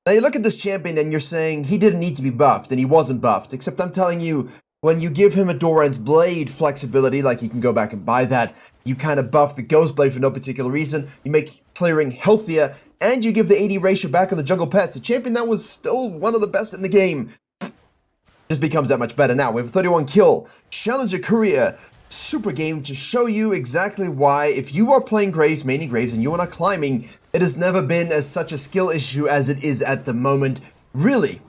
Now you look at this champion and you're saying he didn't need to be buffed, and he wasn't buffed, except I'm telling you, when you give him a Doran's Blade flexibility, like you can go back and buy that, you kind of buff the Ghost Blade for no particular reason, you make clearing healthier, and you give the AD ratio back on the jungle pets, a champion that was still one of the best in the game. Just becomes that much better now. We have a 31 kill, Challenger career, super game to show you exactly why, if you are playing Graves, mainly Graves, and you are not climbing, it has never been as such a skill issue as it is at the moment. Really,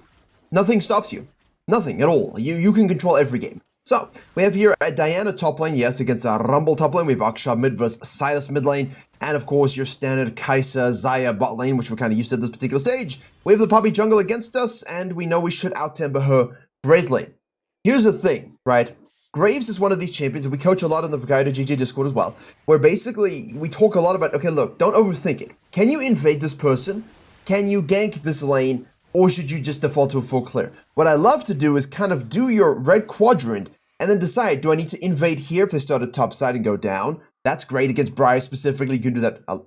nothing stops you. Nothing at all. You can control every game. So, we have here a Diana top lane, yes, against a Rumble top lane. We have Aksha mid versus Silas mid lane. And of course, your standard Kai'Sa, Xayah bot lane, which we're kind of used to at this particular stage. We have the Poppy jungle against us, and we know we should out-tempo her greatly. Here's the thing, right? Graves is one of these champions, and we coach a lot in the Virkayu GG Discord as well, where basically we talk a lot about, okay, look, don't overthink it. Can you invade this person? Can you gank this lane? Or should you just default to a full clear? What I love to do is kind of do your red quadrant and then decide, do I need to invade here if they start at top side and go down? That's great against Briars specifically. You can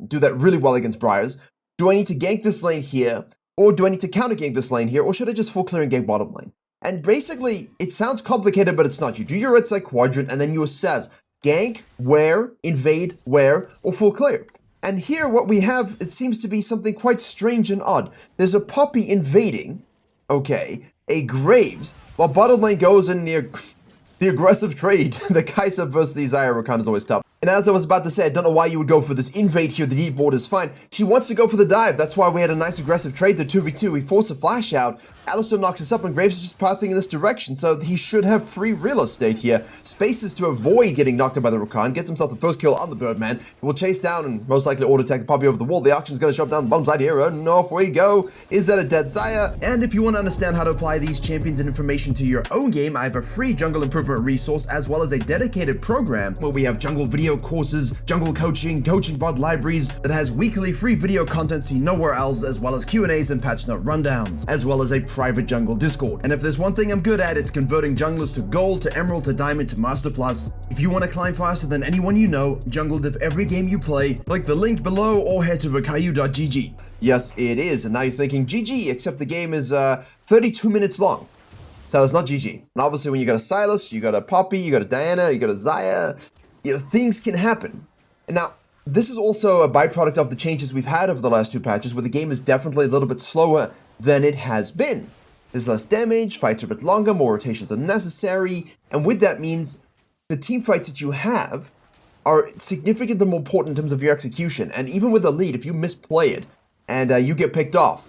do that really well against Briars. Do I need to gank this lane here? Or do I need to counter gank this lane here? Or should I just full clear and gank bottom lane? And basically, it sounds complicated, but it's not. You do your red side quadrant and then you assess gank, where, invade, where, or full clear. And here what we have, it seems to be something quite strange and odd. There's a Poppy invading, okay, a Graves, while bottom lane goes in the aggressive trade. The Kai'Sa versus the Xayah Rakan is always tough. And as I was about to say, I don't know why you would go for this invade here. The deep board is fine. She wants to go for the dive. That's why we had a nice aggressive trade, the 2v2. We force a flash out. Alistar knocks us up, and Graves is just pathing in this direction, so he should have free real estate here. Spaces to avoid getting knocked out by the Rakan. Gets himself the first kill on the Birdman. He will chase down and most likely auto-attack the Poppy over the wall. The auction's going to show up down the bottom side here, and off we go. Is that a dead Xayah? And if you want to understand how to apply these champions and information to your own game, I have a free jungle improvement resource, as well as a dedicated program where we have jungle video courses, jungle coaching VOD libraries that has weekly free video content seen nowhere else, as well as Q&As and patch note rundowns, as well as a private jungle Discord. And if there's one thing I'm good at, it's converting junglers to gold, to emerald, to diamond, to master plus. If you want to climb faster than anyone you know, jungle div every game you play, click the link below or head to virkayu.gg. Yes, it is. And now you're thinking GG, except the game is 32 minutes long. So it's not GG. And obviously when you got a Silas, you got a Poppy, you got a Diana, you got a Xayah, you know, things can happen. And now, this is also a byproduct of the changes we've had over the last two patches, where the game is definitely a little bit slower than it has been. There's less damage, fights are a bit longer, more rotations are necessary, and with that means the team fights that you have are significantly more important in terms of your execution. And even with a lead, if you misplay it and you get picked off,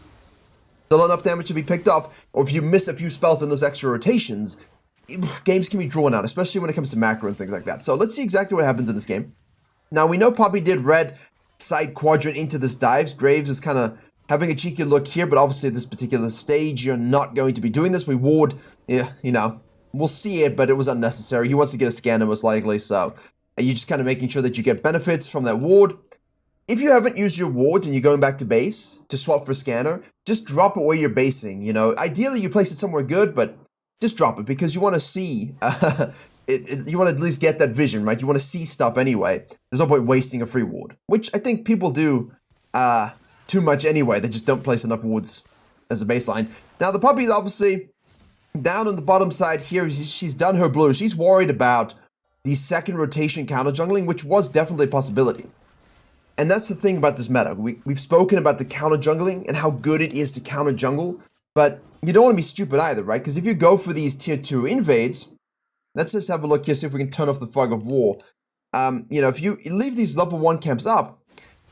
still enough damage to be picked off, or if you miss a few spells in those extra rotations, games can be drawn out, especially when it comes to macro and things like that. So let's see exactly what happens in this game. Now, we know Poppy did red side quadrant into this dives. Graves is kind of having a cheeky look here, but obviously at this particular stage, you're not going to be doing this. We ward, yeah, you know, we'll see it, but it was unnecessary. He wants to get a scanner most likely, so you're just kind of making sure that you get benefits from that ward. If you haven't used your wards and you're going back to base to swap for scanner, just drop it where you're basing, you know. Ideally, you place it somewhere good, but just drop it because you want to see, you want to at least get that vision, right? You want to see stuff anyway. There's no point wasting a free ward, which I think people do too much anyway. They just don't place enough wards as a baseline. Now, the Poppy is obviously down on the bottom side here. She's done her blue. She's worried about the second rotation counter jungling, which was definitely a possibility. And that's the thing about this meta. We've spoken about the counter jungling and how good it is to counter jungle, but you don't want to be stupid either, right? Because if you go for these tier 2 invades, let's just have a look here, see if we can turn off the fog of war. You know, if you leave these level 1 camps up,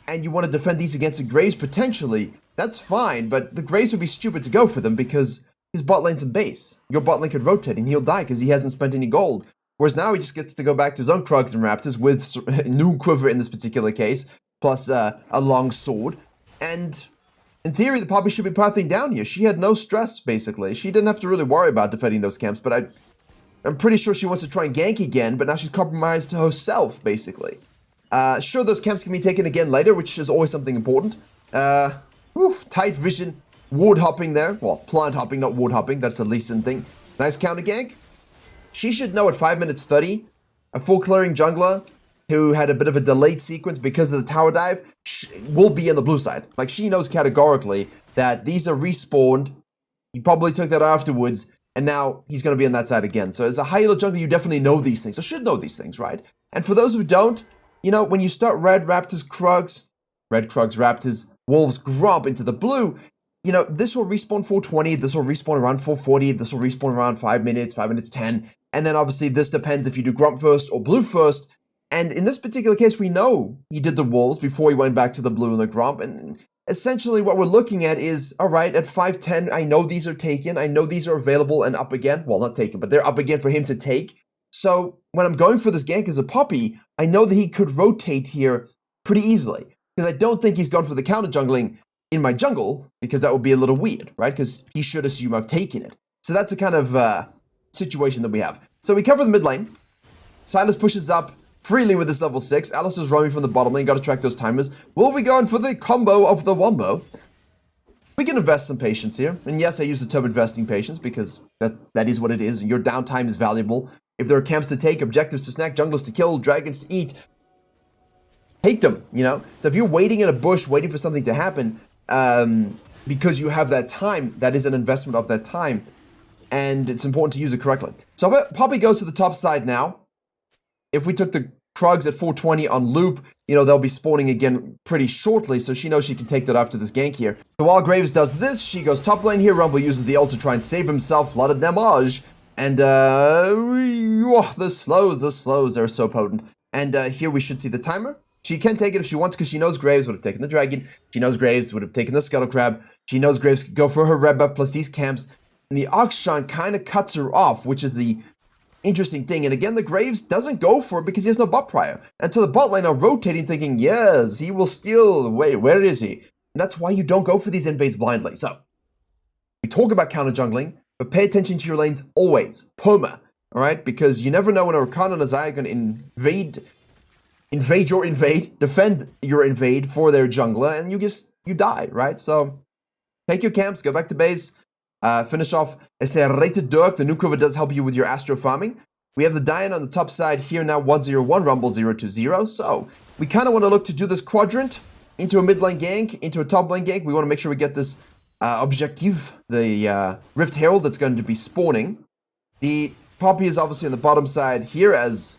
and you want to defend these against the Graves potentially, that's fine, but the Graves would be stupid to go for them because his bot lane's in base. Your bot lane could rotate and he'll die because he hasn't spent any gold. Whereas now he just gets to go back to his own Krugs and Raptors with new quiver in this particular case, plus a long sword. And in theory, the Poppy should be pathing down here. She had no stress, basically. She didn't have to really worry about defending those camps, but I'm pretty sure she wants to try and gank again, but now she's compromised herself, basically. Sure, those camps can be taken again later, which is always something important. Tight vision, ward hopping there. Well, plant hopping, not ward hopping. That's the least thing. Nice counter gank. She should know at 5 minutes 30, a full clearing jungler who had a bit of a delayed sequence because of the tower dive will be on the blue side. Like, she knows categorically that these are respawned. He probably took that afterwards, and now he's going to be on that side again. So as a high elo jungler, you definitely know these things, or should know these things, right? And for those who don't, you know, when you start red Raptors, Krugs, red Krugs, Raptors, Wolves, Gromp into the blue, you know, this will respawn 420, this will respawn around 440, this will respawn around 5 minutes, 10, and then obviously this depends if you do Gromp first or blue first. And in this particular case, we know he did the Wolves before he went back to the blue and the Gromp, and essentially what we're looking at is, all right, at 510, I know these are taken, I know these are available and up again, well, not taken, but they're up again for him to take. So when I'm going for this gank as a Poppy, I know that he could rotate here pretty easily, because I don't think he's gone for the counter jungling in my jungle, because that would be a little weird, right? Because he should assume I've taken it. So that's the kind of situation that we have. So we cover the mid lane. Silas pushes up freely with his level 6. Alistair's roaming from the bottom lane. Got to track those timers. Will we go in for the combo of the wombo? We can invest some patience here. And yes, I use the term investing patience because that is what it is. Your downtime is valuable. If there are camps to take, objectives to snack, junglers to kill, dragons to eat, take them, you know? So if you're waiting in a bush, waiting for something to happen, because you have that time, that is an investment of that time, and it's important to use it correctly. So Poppy goes to the top side now. If we took the Krugs at 420 on loop, you know, they'll be spawning again pretty shortly, so she knows she can take that after this gank here. So while Graves does this, she goes top lane here. Rumble uses the ult to try and save himself. A lot of damage. And, the slows are so potent. And here we should see the timer. She can take it if she wants, because she knows Graves would have taken the dragon. She knows Graves would have taken the scuttle crab. She knows Graves could go for her red buff plus these camps. And the Akshan kind of cuts her off, which is the interesting thing. And again, the Graves doesn't go for it because he has no bot prior. And so the bot lane are rotating, thinking, yes, he will steal. Wait, where is he? And that's why you don't go for these invades blindly. So we talk about counter jungling, but pay attention to your lanes always. Perma. All right? Because you never know when a Rakan and a Xayah are going to defend your invade for their jungler, and you die, right? So take your camps, go back to base, finish off Rated Dirk. The Nuke River does help you with your Astro farming. We have the Diana on the top side here now, 101, Rumble 020. So we kind of want to look to do this quadrant into a mid lane gank, into a top lane gank. We want to make sure we get this objective, the Rift Herald that's going to be spawning. The Poppy is obviously on the bottom side here as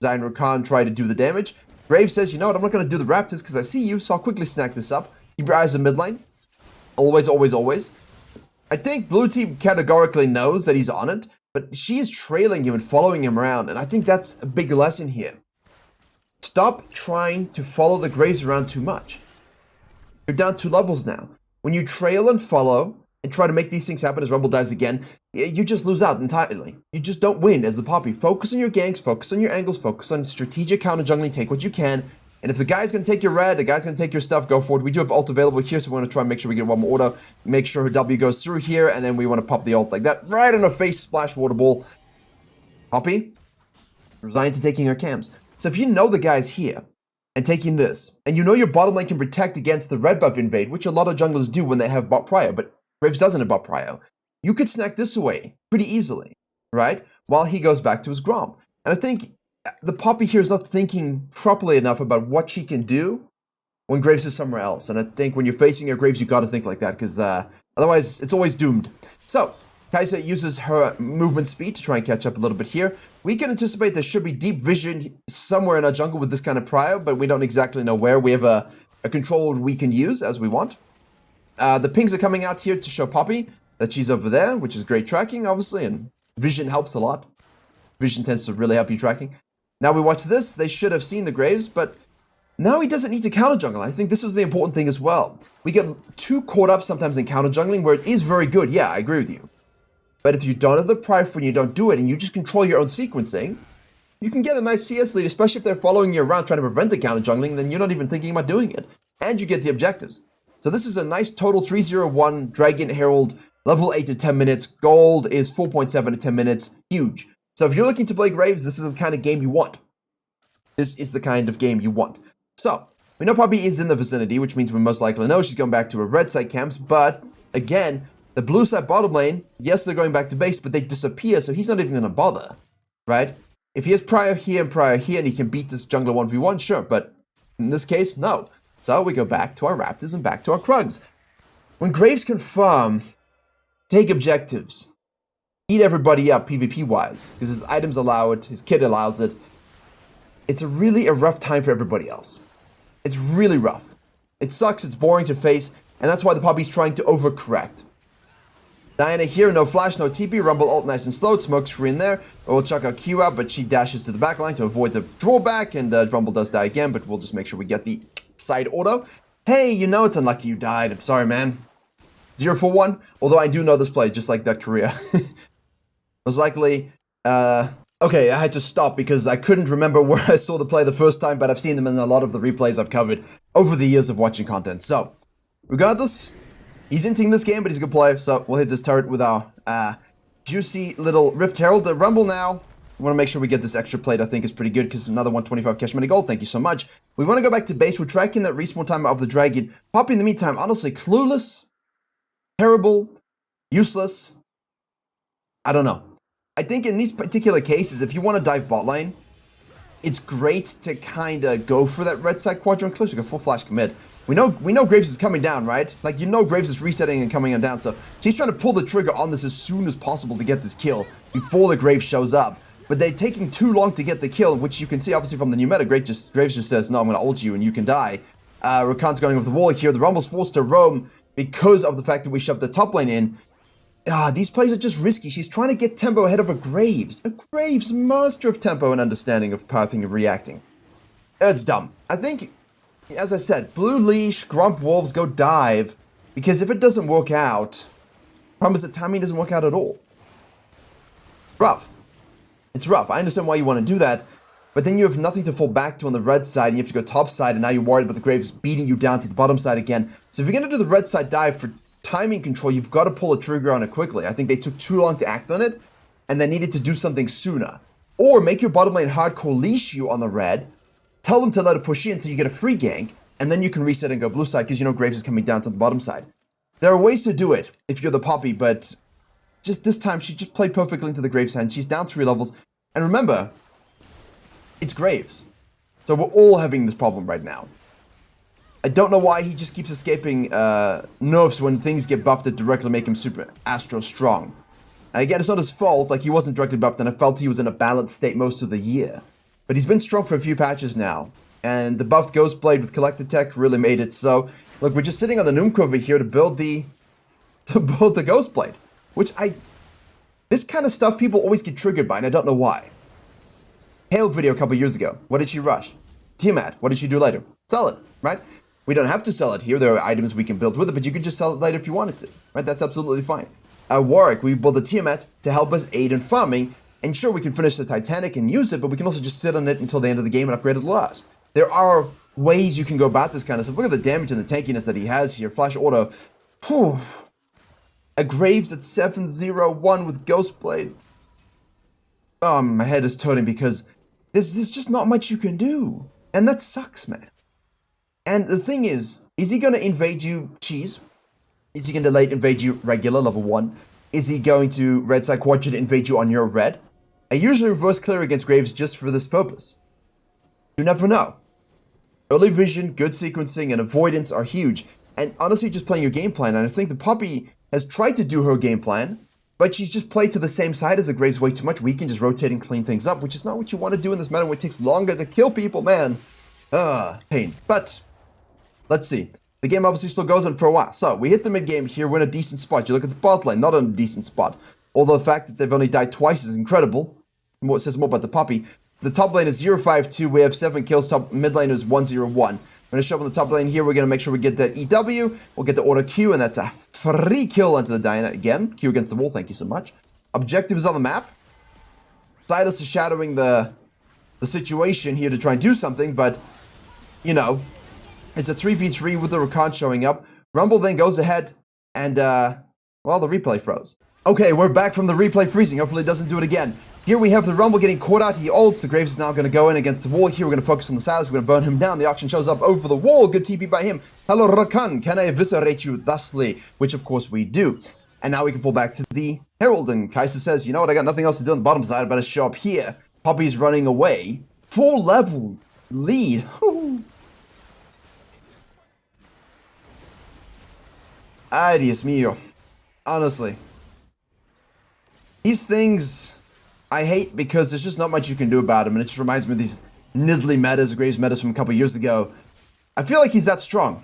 Zayn Rakan try to do the damage. Graves says, you know what, I'm not going to do the Raptors because I see you, so I'll quickly snack this up. Keep your eyes on mid lane. Always, always, always. I think blue team categorically knows that he's on it, but she is trailing him and following him around, and I think that's a big lesson here. Stop trying to follow the Graves around too much. You're down 2 levels now. When you trail and follow and try to make these things happen as Rumble dies again, you just lose out entirely. You just don't win as the Poppy. Focus on your ganks, focus on your angles, focus on strategic counter jungling, take what you can. And if the guy's going to take your red, the guy's going to take your stuff, go for it. We do have ult available here, so we want to try and make sure we get one more auto. Make sure her W goes through here, and then we want to pop the ult like that. Right in her face, splash water ball. Poppy, resigned to taking her cams. So if you know the guy's here, and taking this, and you know your bottom lane can protect against the red buff invade, which a lot of junglers do when they have bot prio, but Graves doesn't have bot prio, you could snack this away pretty easily, right? While he goes back to his Grom. And I think the Poppy here is not thinking properly enough about what she can do when Graves is somewhere else. And I think when you're facing your Graves, you got to think like that, because otherwise it's always doomed. So Kai'Sa uses her movement speed to try and catch up a little bit here. We can anticipate there should be deep vision somewhere in our jungle with this kind of prio, but we don't exactly know where. We have a control we can use as we want. The pings are coming out here to show Poppy that she's over there, which is great tracking, obviously, and vision helps a lot. Vision tends to really help you tracking. Now we watch this. They should have seen the Graves, but now he doesn't need to counter jungle. I think this is the important thing as well. We get too caught up sometimes in counter jungling where it is very good. Yeah, I agree with you. But if you don't have the prio when you don't do it and you just control your own sequencing, you can get a nice CS lead, especially if they're following you around trying to prevent the counter jungling, then you're not even thinking about doing it. And you get the objectives. So this is a nice total 301 Dragon Herald, level 8 to 10 minutes. Gold is 4.7 to 10 minutes. Huge. So if you're looking to play Graves, this is the kind of game you want. This is the kind of game you want. So, we know Poppy is in the vicinity, which means we most likely know she's going back to her red side camps, but again, the blue side bottom lane, yes, they're going back to base, but they disappear, so he's not even going to bother, right? If he has prio here and he can beat this jungler 1v1, sure, but in this case, no. So we go back to our Raptors and back to our Krugs. when Graves confirm, take objectives, eat everybody up PvP-wise, because his items allow it, his kit allows it, it's really a rough time for everybody else. It's really rough. It sucks, it's boring to face, and that's why the Poppy's trying to overcorrect. Diana here, no flash, no TP, Rumble ult nice and slow, Smoke's free in there. We'll chuck our Q out, but she dashes to the back line to avoid the drawback, and Rumble does die again, but we'll just make sure we get the side auto. Hey, you know it's unlucky you died. I'm sorry, man. 0 for 1, although I do know this play, just like that Korea. Most likely, okay, I had to stop because I couldn't remember where I saw the play the first time, but I've seen them in a lot of the replays I've covered over the years of watching content. So, regardless, he's inting this game, but he's a good player, so we'll hit this turret with our juicy little Rift Herald. The Rumble now, we want to make sure we get this extra plate. I think is pretty good because another 125 cash money gold. Thank you so much. We want to go back to base. We're tracking that respawn time of the Dragon. Poppy in the meantime, honestly, clueless, terrible, useless. I don't know. I think in these particular cases, if you want to dive bot lane, it's great to kind of go for that red side quadrant cliff, like a full flash commit. We know Graves is coming down, right? Like, you know Graves is resetting and coming on down, so she's trying to pull the trigger on this as soon as possible to get this kill before the Graves shows up. But they're taking too long to get the kill, which you can see obviously from the new meta. Graves just says, no, I'm going to ult you and you can die. Rakan's going over the wall here. The Rumble's forced to roam because of the fact that we shoved the top lane in. These plays are just risky. She's trying to get tempo ahead of a Graves. A Graves master of tempo and understanding of pathing and reacting. It's dumb. I think, as I said, blue leash, grump wolves, go dive. Because if it doesn't work out, problem is that timing doesn't work out at all. Rough. It's rough. I understand why you want to do that. But then you have nothing to fall back to on the red side. And you have to go top side. And now you're worried about the Graves beating you down to the bottom side again. So if you're going to do the red side dive for timing control, you've got to pull a trigger on it quickly. I think they took too long to act on it. And they needed to do something sooner. Or make your bottom lane hardcore leash you on the red. Tell them to let it push in until you get a free gank. And then you can reset and go blue side because you know Graves is coming down to the bottom side. There are ways to do it if you're the Poppy, but just this time she just played perfectly into the Graves hand. She's down 3 levels. And remember, it's Graves. So we're all having this problem right now. I don't know why he just keeps escaping nerfs when things get buffed that directly make him super astro strong. Again, it's not his fault, like he wasn't directly buffed and I felt he was in a balanced state most of the year. But he's been strong for a few patches now. And the buffed Ghostblade with Collected Tech really made it so. Look, we're just sitting on the Noom over here to build the Ghostblade. Which this kind of stuff people always get triggered by and I don't know why. Hail video a couple years ago. What did she rush? Tiamat. What did she do later? Sell it, right? We don't have to sell it here. There are items we can build with it, but you could just sell it later if you wanted to, right? That's absolutely fine. Warwick, we build a Tiamat to help us aid in farming. And sure, we can finish the Titanic and use it, but we can also just sit on it until the end of the game and upgrade it last. There are ways you can go about this kind of stuff. Look at the damage and the tankiness that he has here. Flash auto. Whew. A Graves at 701 with Ghostblade. Oh, my head is turning because there's just not much you can do. And that sucks, man. And the thing is he going to invade you cheese? Is he going to late invade you regular, level 1? Is he going to red side quadrant invade you on your red? I usually reverse clear against Graves just for this purpose. You never know. Early vision, good sequencing, and avoidance are huge. And honestly, just playing your game plan. And I think the Poppy has tried to do her game plan, but she's just played to the same side as the Graves way too much. We can just rotate and clean things up, which is not what you want to do in this meta when it takes longer to kill people, man. Pain. But let's see. The game obviously still goes on for a while. So we hit the mid game here. We're in a decent spot. You look at the bot lane, not in a decent spot. Although the fact that they've only died twice is incredible. It says more about the Poppy. The top lane is 0-5-2. We have 7 kills. Top mid lane is 1-0-1. We're going to show up on the top lane here. We're going to make sure we get that EW. We'll get the auto Q, and that's a free kill onto the Diana again. Q against the wall. Thank you so much. Objective is on the map. Silas is shadowing the situation here to try and do something, but you know, it's a 3v3 with the Rakan showing up. Rumble then goes ahead and well, the replay froze. Okay, we're back from the replay freezing. Hopefully it doesn't do it again. Here we have the Rumble getting caught out. He ults. The Graves is now going to go in against the wall. Here we're going to focus on the Silas. We're going to burn him down. The auction shows up over the wall. Good TP by him. Hello, Rakan. Can I eviscerate you thusly? Which, of course, we do. And now we can fall back to the Herald. And Kaiser says, you know what? I got nothing else to do on the bottom side. I better show up here. Poppy's running away. 4-level lead. Ay, Dios mío. Honestly. These things I hate because there's just not much you can do about them, and it just reminds me of these Nidalee metas, Graves metas from a couple years ago. I feel like he's that strong.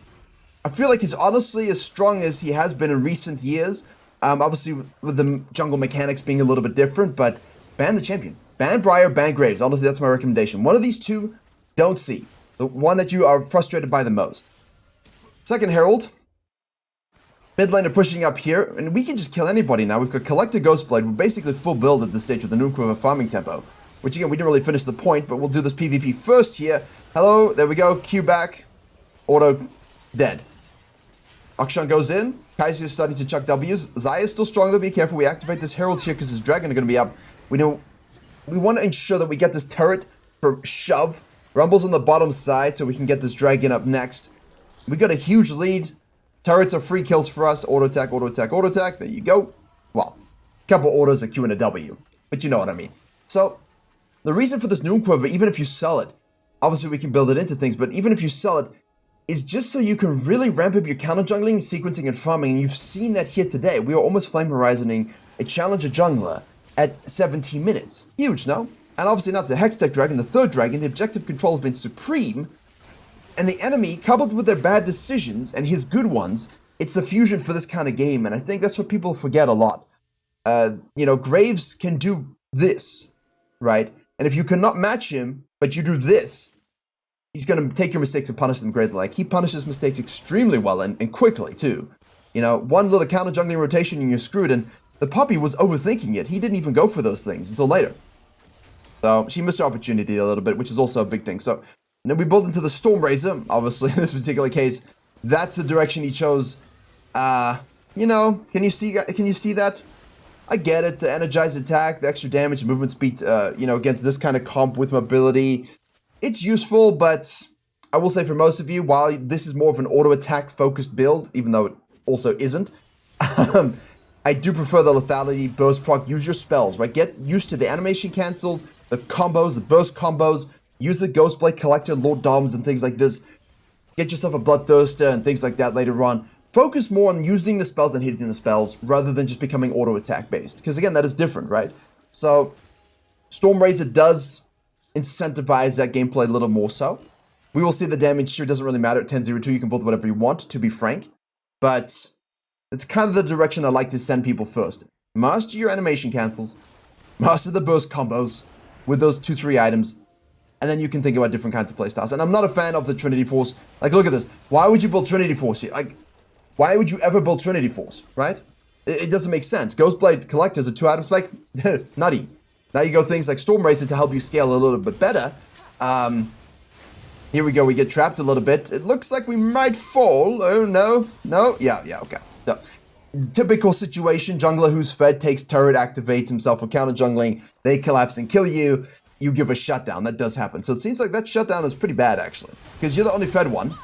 I feel like he's honestly as strong as he has been in recent years. Obviously, with the jungle mechanics being a little bit different, but ban the champion. Ban Briar, ban Graves. Honestly, that's my recommendation. One of these two, don't see. The one that you are frustrated by the most. Second Herald. Mid laner pushing up here, and we can just kill anybody now. We've got Collector Ghostblade. We're basically full build at this stage with the Noonquiver farming tempo. Which again, we didn't really finish the point, but we'll do this PvP first here. Hello, there we go. Q back. Auto, dead. Akshan goes in. Kaiser is starting to chuck W's. Xayah is still strong though, be careful. We activate this Herald here because his Dragon are going to be up. We want to ensure that we get this turret for shove. Rumble's on the bottom side so we can get this Dragon up next. We got a huge lead. Turrets are free kills for us. Auto attack, auto attack, auto attack. There you go. Well, a couple autos, a Q and a W. But you know what I mean. So, the reason for this Noonquiver, even if you sell it, obviously we can build it into things, but even if you sell it, is just so you can really ramp up your counter jungling, sequencing, and farming. And you've seen that here today. We are almost flame horizoning a challenger jungler at 17 minutes. Huge, no? And obviously now it's a Hextech Dragon, the third dragon. The objective control has been supreme. And the enemy, coupled with their bad decisions and his good ones, it's the fusion for this kind of game. And I think that's what people forget a lot. Graves can do this, right? And if you cannot match him, but you do this, he's going to take your mistakes and punish them greatly. Like, he punishes mistakes extremely well and quickly, too. You know, one little counter jungling rotation and you're screwed. And the puppy was overthinking it. He didn't even go for those things until later. So, she missed her opportunity a little bit, which is also a big thing. So, and then we build into the Stormrazor, obviously, in this particular case. That's the direction he chose. Can you see that? I get it, the energized attack, the extra damage, movement speed, against this kind of comp with mobility. It's useful, but I will say for most of you, while this is more of an auto attack focused build, even though it also isn't, I do prefer the lethality, burst proc, use your spells, right? Get used to the animation cancels, the combos, the burst combos, use the Ghostblade Collector, Lord Doms, and things like this. Get yourself a Bloodthirster and things like that later on. Focus more on using the spells and hitting the spells rather than just becoming auto attack based. Because again, that is different, right? So, Stormrazor does incentivize that gameplay a little more so. We will see the damage here. It doesn't really matter. At 10-0-2, you can build whatever you want, to be frank. But it's kind of the direction I like to send people first. Master your animation cancels. Master the burst combos with those 2-3 items. And then you can think about different kinds of playstyles. And I'm not a fan of the Trinity Force. Like, look at this. Why would you build Trinity Force here? Like, why would you ever build Trinity Force, right? It doesn't make sense. Ghostblade Collector's a 2-item spike? Nutty. Now you go things like Stormrazor to help you scale a little bit better. Here we go. We get trapped a little bit. It looks like we might fall. Oh, no. No? Yeah, okay. So, typical situation. Jungler who's fed takes turret, activates himself for counter jungling. They collapse and kill you. You give a shutdown. That does happen. So it seems like that shutdown is pretty bad, actually. Because you're the only fed one.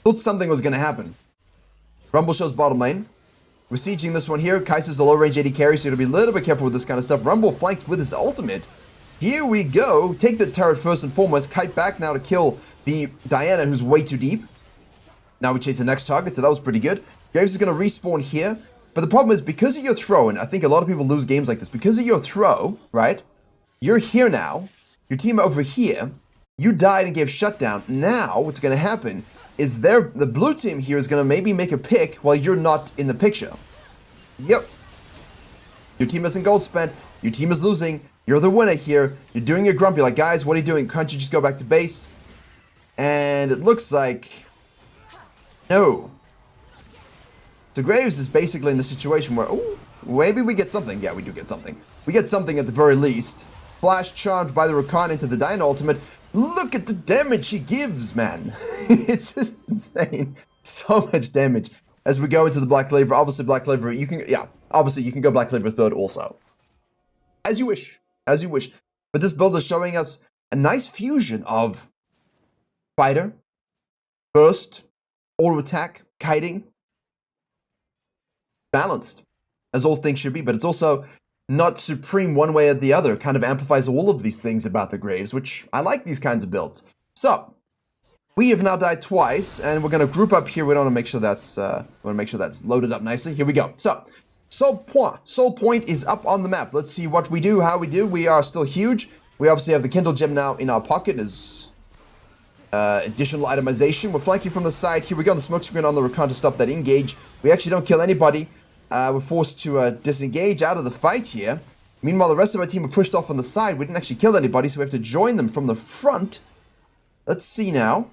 Thought something was going to happen. Rumble shows bottom lane. We're sieging this one here. Kaiser's the low range AD carry, so you gotta be a little bit careful with this kind of stuff. Rumble flanked with his ultimate. Here we go. Take the turret first and foremost. Kite back now to kill the Diana, who's way too deep. Now we chase the next target, so that was pretty good. Graves is going to respawn here. But the problem is, because of your throw, and I think a lot of people lose games like this, because of your throw, right? You're here now. Your team over here. You died and gave shutdown. Now, what's going to happen is the blue team here is going to maybe make a pick while you're not in the picture. Yep. Your team isn't gold spent. Your team is losing. You're the winner here. You're doing your grumpy. Like, guys, what are you doing? Can't you just go back to base? And it looks like... no. So Graves is basically in the situation where, oh, maybe we get something. Yeah, we do get something. We get something at the very least. Flash charmed by the Rakan into the Diana ultimate. Look at the damage he gives, man. It's just insane. So much damage. As we go into the Black Cleaver, obviously Black Cleaver, you can, obviously you can go Black Cleaver third also. As you wish. As you wish. But this build is showing us a nice fusion of fighter, burst, auto attack, kiting. Balanced, as all things should be, but it's also not supreme one way or the other. It kind of amplifies all of these things about the Graves, which I like these kinds of builds. So, we have now died twice, and we're gonna group up here. We want to make sure that's loaded up nicely. Here we go. So, Soul Point is up on the map. Let's see what we do, how we do. We are still huge. We obviously have the Kindle Gem now in our pocket as additional itemization. We're flanking from the side. Here we go. The smoke screen on the recon to stop that engage. We actually don't kill anybody. We're forced to disengage out of the fight here. Meanwhile, the rest of our team were pushed off on the side. We didn't actually kill anybody, so we have to join them from the front. Let's see now.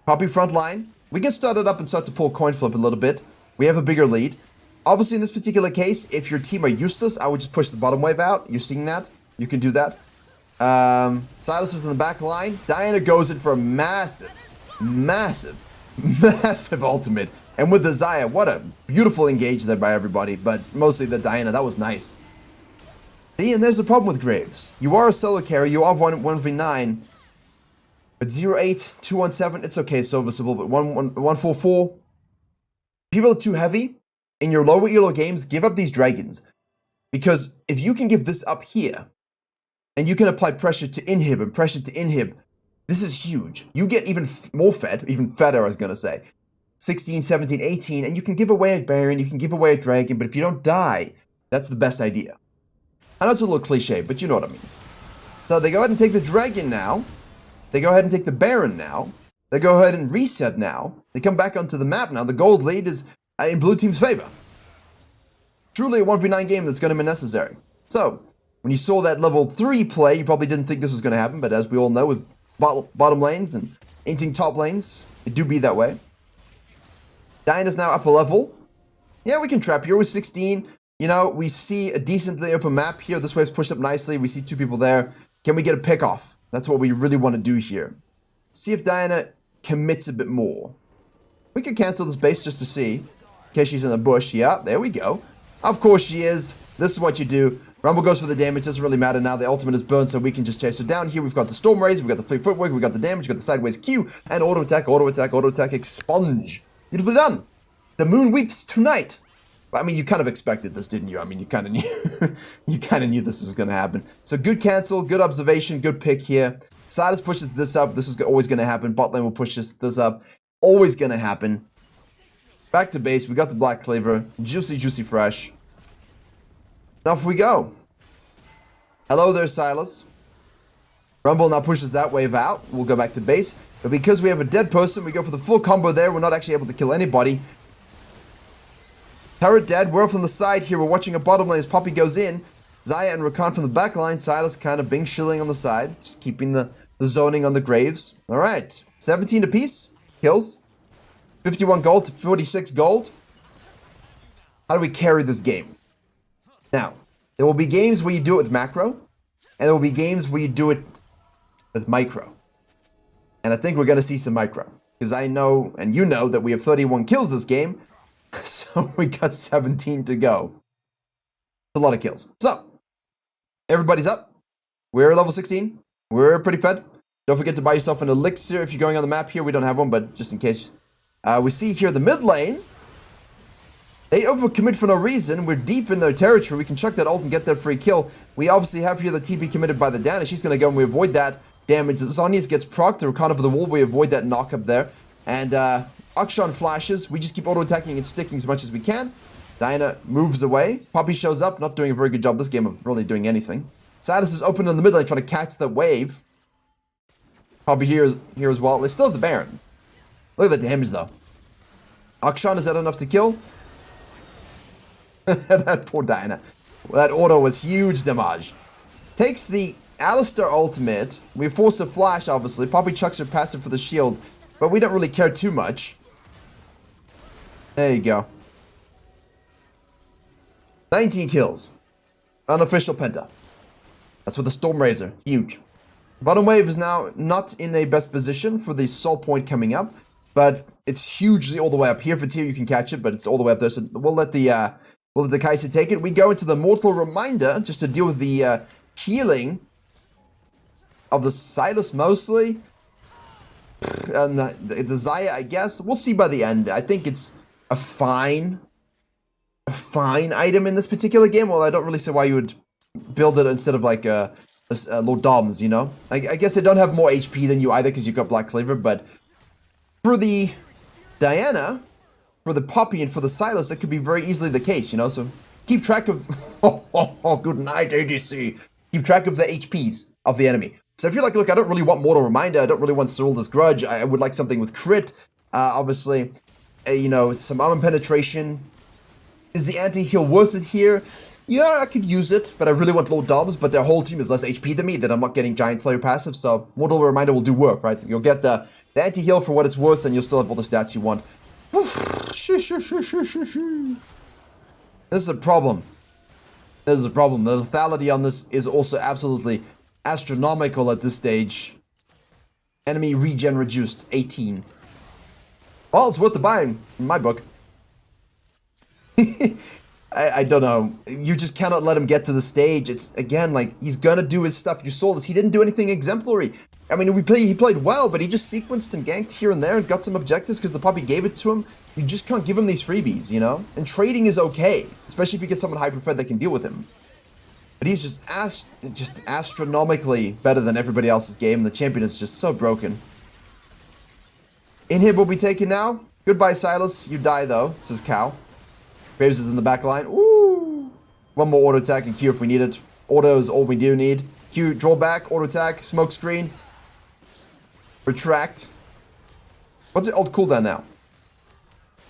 Poppy front line. We can start it up and start to pull coin flip a little bit. We have a bigger lead. Obviously, in this particular case, if your team are useless, I would just push the bottom wave out. You're seeing that? You can do that. Silas is in the back line. Diana goes in for a massive ultimate. And with the Xayah, what a beautiful engage there by everybody. But mostly the Diana, that was nice. See, and there's the problem with Graves. You are a solo carry, you are 1v9. But 0-8, 2-1-7, it's okay, serviceable. But 1-4-4, people are too heavy. In your lower elo games, give up these dragons. Because if you can give this up here, and you can apply pressure to inhib and pressure to inhib, this is huge. You get even more fed, even fedder I was going to say. 16, 17, 18, and you can give away a Baron, you can give away a dragon, but if you don't die, that's the best idea. I know it's a little cliche, but you know what I mean. So they go ahead and take the dragon now. They go ahead and take the Baron now. They go ahead and reset now. They come back onto the map now. The gold lead is in blue team's favor. Truly a 1v9 game that's going to be necessary. So, when you saw that level 3 play, you probably didn't think this was going to happen, but as we all know, with bottom lanes and inting top lanes, it do be that way. Diana's now up a level. Yeah, we can trap here with 16. You know, we see a decently open map here. This wave's pushed up nicely. We see 2 people there. Can we get a pick off? That's what we really want to do here. See if Diana commits a bit more. We could cancel this base just to see. In case she's in the bush. Yeah, there we go. Of course she is. This is what you do. Rumble goes for the damage. Doesn't really matter now. The ultimate is burned, so we can just chase her down. Here we've got the Storm Raise. We've got the Fleet Footwork. We've got the damage. We've got the Sideways Q. And auto attack, auto attack, auto attack, expunge. Beautifully done. The moon weeps tonight. I mean, you kind of expected this, didn't you? I mean, you kind of knew. You kind of knew this was going to happen. So good cancel, good observation, good pick here. Silas pushes this up. This is always going to happen. Bot lane will push this up. Always going to happen. Back to base. We got the Black Cleaver. Juicy, juicy, fresh. Off we go. Hello there, Silas. Rumble now pushes that wave out. We'll go back to base. But because we have a dead person, we go for the full combo there. We're not actually able to kill anybody. Turret dead. We're off on the side here. We're watching a bottom lane as Poppy goes in. Xayah and Rakan from the back line. Silas kind of being shilling on the side. Just keeping the zoning on the Graves. Alright. 17 apiece. Kills. 51 gold to 46 gold. How do we carry this game? Now, there will be games where you do it with macro. And there will be games where you do it with micro. And I think we're going to see some micro. Because I know, and you know, that we have 31 kills this game. So we got 17 to go. It's a lot of kills. So, everybody's up. We're level 16. We're pretty fed. Don't forget to buy yourself an elixir if you're going on the map here. We don't have one, but just in case. We see here the mid lane. They overcommit for no reason. We're deep in their territory. We can chuck that ult and get that free kill. We obviously have here the TP committed by the Dana. She's going to go and we avoid that damage. Zonius gets procced. The Rakan over the wall. We avoid that knock up there. And, Akshan flashes. We just keep auto-attacking and sticking as much as we can. Diana moves away. Poppy shows up. Not doing a very good job this game of really doing anything. Silas is open in the mid lane trying to catch the wave. Poppy here as well. They still have the Baron. Look at the damage though. Akshan, is that enough to kill? That poor Diana. That auto was huge damage. Takes the Alistar ultimate. We force a flash obviously. Poppy chucks her passive for the shield. But we don't really care too much. There you go. 19 kills. Unofficial penta. That's with the Storm Razor. Huge. Bottom wave is now not in a best position for the Soul Point coming up. But it's hugely all the way up here. If it's here, you can catch it. But it's all the way up there. So we'll let the Kai'Sa take it. We go into the Mortal Reminder just to deal with the healing of the Silas mostly. And the Xayah, I guess. We'll see by the end. I think it's a fine item in this particular game. Well, I don't really see why you would build it instead of like a Lord Doms, you know? I guess they don't have more HP than you either because you've got Black Cleaver, but for the Diana, for the Poppy, and for the Silas, that could be very easily the case, you know? So keep track of... good night, ADC. Keep track of the HPs of the enemy. So if you're like, look, I don't really want Mortal Reminder, I don't really want Cyrilda's Grudge, I would like something with crit, obviously, you know, some armor penetration. Is the anti-heal worth it here? Yeah, I could use it, but I really want Lord Doms, but their whole team is less HP than me, that I'm not getting Giant Slayer passive, so Mortal Reminder will do work, right? You'll get the anti-heal for what it's worth, and you'll still have all the stats you want. This is a problem. This is a problem. The lethality on this is also absolutely astronomical at this stage. Enemy regen reduced, 18. Well, it's worth the buy in my book. I don't know. You just cannot let him get to the stage. It's, again, like, he's gonna do his stuff. You saw this. He didn't do anything exemplary. I mean, he played well, but he just sequenced and ganked here and there and got some objectives because the Poppy gave it to him. You just can't give him these freebies, you know? And trading is okay, especially if you get someone hyper-fed that can deal with him. But he's just astronomically better than everybody else's game. The champion is just so broken. Inhib will be taken now. Goodbye, Silas. You die, though, says Cow. Graves is in the back line. Ooh! One more auto attack and Q if we need it. Auto is all we do need. Q, draw back, auto attack, smoke screen. Retract. What's the ult cooldown now?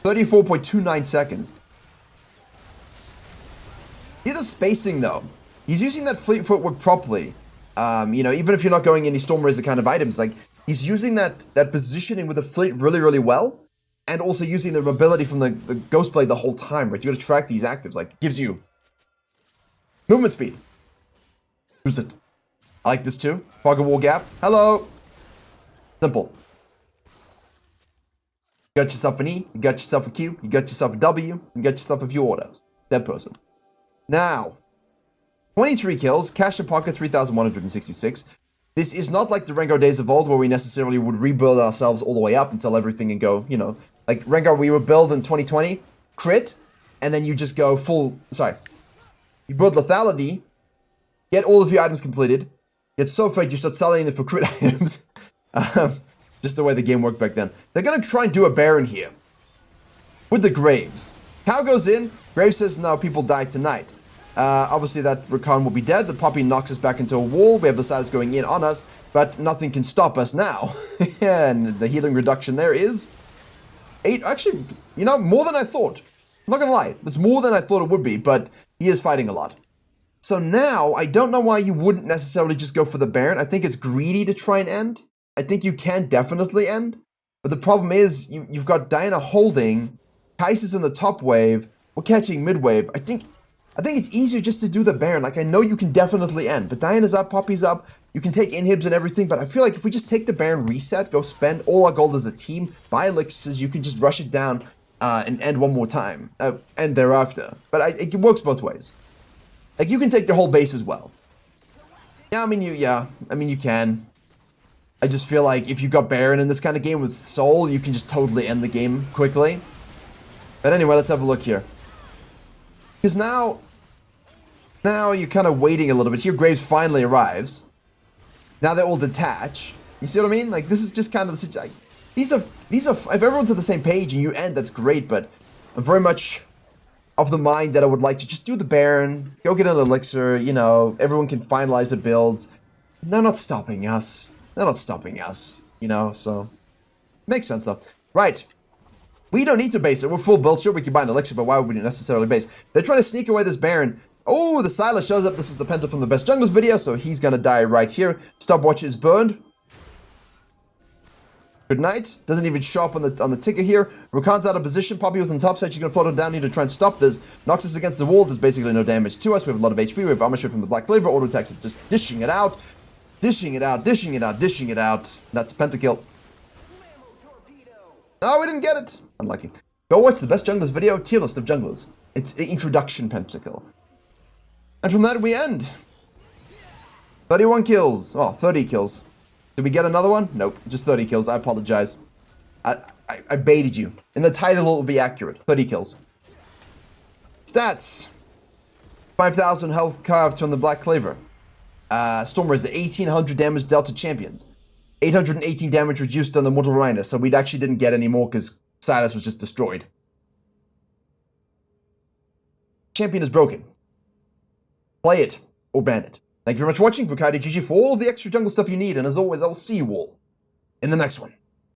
34.29 seconds. See the spacing, though. He's using that fleet footwork properly. You know, even if you're not going any Storm Razor kind of items, like, he's using that positioning with the fleet really, really well. And also using the mobility from the Ghost Blade the whole time, right? You gotta track these actives, like, gives you movement speed. Use it. I like this too. Fog of War Gap. Hello! Simple. You got yourself an E, you got yourself a Q, you got yourself a W, you got yourself a few autos. Dead person. Now, 23 kills, cash in pocket 3,166. This is not like the Rengar days of old where we necessarily would rebuild ourselves all the way up and sell everything and go, you know, like Rengar we would build in 2020, crit, and then you just go full, you build lethality, get all of your items completed, get so fed you start selling them for crit items. Just the way the game worked back then. They're going to try and do a Baron here with the Graves. Cow goes in, Graves says, no, people die tonight. Obviously that Rakan will be dead. The Poppy knocks us back into a wall. We have the Silas going in on us, but nothing can stop us now. And the healing reduction there is 8. Actually, you know, more than I thought. I'm not gonna lie. It's more than I thought it would be, but he is fighting a lot. So now, I don't know why you wouldn't necessarily just go for the Baron. I think it's greedy to try and end. I think you can definitely end. But the problem is, you've got Diana holding, Kai'Sa's in the top wave, we're catching mid wave. I think it's easier just to do the Baron. Like, I know you can definitely end, but Diana's up, Poppy's up, you can take inhibs and everything, but I feel like if we just take the Baron reset, go spend all our gold as a team, buy elixirs, you can just rush it down and end one more time, and thereafter. But it works both ways. Like, you can take the whole base as well. Yeah, I mean, you can. I just feel like if you got Baron in this kind of game with Soul, you can just totally end the game quickly. But anyway, let's have a look here. Because now you're kind of waiting a little bit. Here, Graves finally arrives. Now they all detach. You see what I mean? Like, this is just kind of the situation. These are, if everyone's at the same page and you end, that's great, but I'm very much of the mind that I would like to just do the Baron, go get an elixir, you know, everyone can finalize the builds. They're not stopping us. They're not stopping us, you know, so makes sense though. Right. We don't need to base it. We're full build. Sure, we can buy an elixir, but why would we necessarily base? They're trying to sneak away this Baron. Oh, the Silas shows up. This is the Penta from the Best Junglers video, so he's going to die right here. Stopwatch is burned. Good night. Doesn't even show up on the ticker here. Rakan's out of position. Poppy was on the top side. She's going to float it down here to try and stop this. Knocks us against the wall. There's basically no damage to us. We have a lot of HP. We have armor shield from the Black Cleaver. Auto attacks are just dishing it out. Dishing it out, dishing it out, dishing it out. That's a pentakill. Oh, we didn't get it. Unlucky. Go watch the Best Junglers video, tier list of junglers. It's an introduction pentakill. And from that we end. 31 kills. Oh, 30 kills. Did we get another one? Nope, just 30 kills. I apologize. I baited you. In the title it will be accurate. 30 kills. Stats. 5,000 health carved from the Black Cleaver. Stormer is 1800 damage dealt to champions. 818 damage reduced on the Mortal Reminder, so we actually didn't get any more because Silas was just destroyed. Champion is broken. Play it or ban it. Thank you very much for watching. Virkayu GG for all of the extra jungle stuff you need, and as always, I will see you all in the next one.